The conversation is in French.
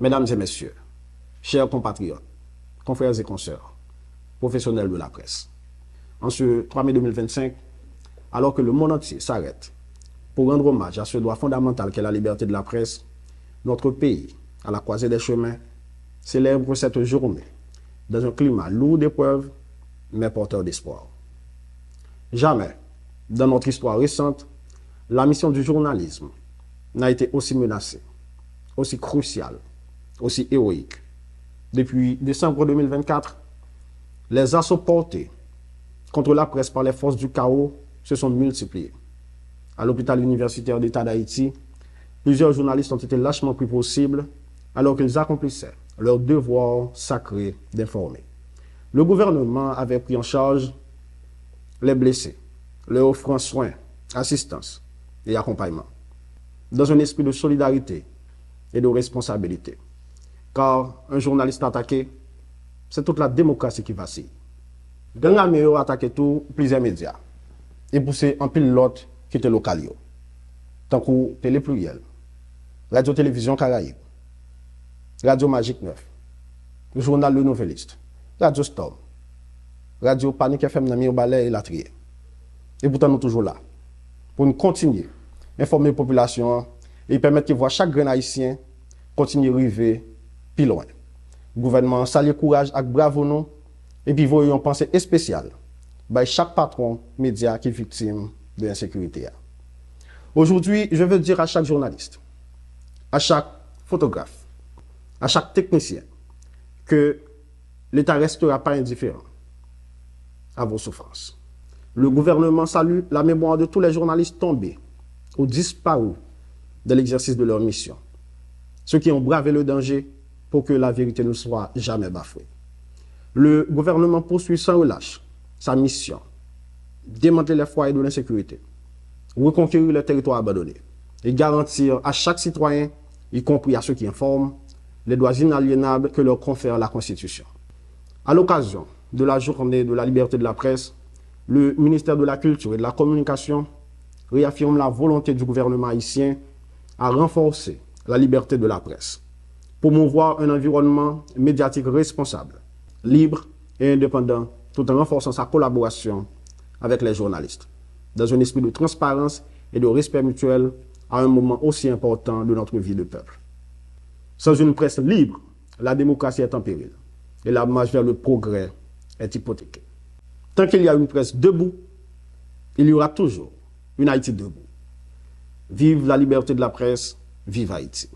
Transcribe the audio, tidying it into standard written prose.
Mesdames et messieurs, chers compatriotes, confrères et consoeurs, professionnels de la presse, en ce 3 mai 2025, alors que le monde entier s'arrête pour rendre hommage à ce droit fondamental qu'est la liberté de la presse, notre pays, à la croisée des chemins, célèbre cette journée dans un climat lourd d'épreuves, mais porteur d'espoir. Jamais, dans notre histoire récente, la mission du journalisme n'a été aussi menacée, aussi cruciale, aussi héroïque. Depuis décembre 2024, les assauts portés contre la presse par les forces du chaos se sont multipliés. À l'hôpital universitaire d'État d'Haïti, plusieurs journalistes ont été lâchement pris pour cible alors qu'ils accomplissaient leur devoir sacré d'informer. Le gouvernement avait pris en charge les blessés, leur offrant soins, assistance et accompagnement, dans un esprit de solidarité et de responsabilité. Car un journaliste attaqué, c'est toute la démocratie qui vacille. Gang armé a attaqué tout plusieurs médias et poussé en pile l'autre qui était local, tant que Télé Pluriel, Radio-Télévision Caraïbe, Radio Magique 9, le journal Le Nouvelliste, Radio Storm, Radio Panique FM Namir Ballet et Latrier. Et pourtant, nous sommes toujours là pour nous continuer à informer la population et permettre que voir chaque grain haïtien continuer à arriver plus loin. Le gouvernement salue courage et bravo nous et puis voyons une pensée spéciale par chaque patron média qui est victime de l'insécurité. Aujourd'hui, je veux dire à chaque journaliste, à chaque photographe, à chaque technicien que l'État ne restera pas indifférent à vos souffrances. Le gouvernement salue la mémoire de tous les journalistes tombés ou disparus de l'exercice de leur mission, ceux qui ont bravé le danger pour que la vérité ne soit jamais bafouée. Le gouvernement poursuit sans relâche sa mission, démanteler les foyers de l'insécurité, reconquérir les territoires abandonnés et garantir à chaque citoyen, y compris à ceux qui informent, les droits inaliénables que leur confère la Constitution. À l'occasion de la journée de la liberté de la presse, le ministère de la Culture et de la Communication réaffirme la volonté du gouvernement haïtien à renforcer la liberté de la presse, promouvoir un environnement médiatique responsable, libre et indépendant, tout en renforçant sa collaboration avec les journalistes, dans un esprit de transparence et de respect mutuel à un moment aussi important de notre vie de peuple. Sans une presse libre, la démocratie est en péril et la marche vers le progrès est hypothéquée. Tant qu'il y a une presse debout, il y aura toujours une Haïti debout. Vive la liberté de la presse, vive Haïti.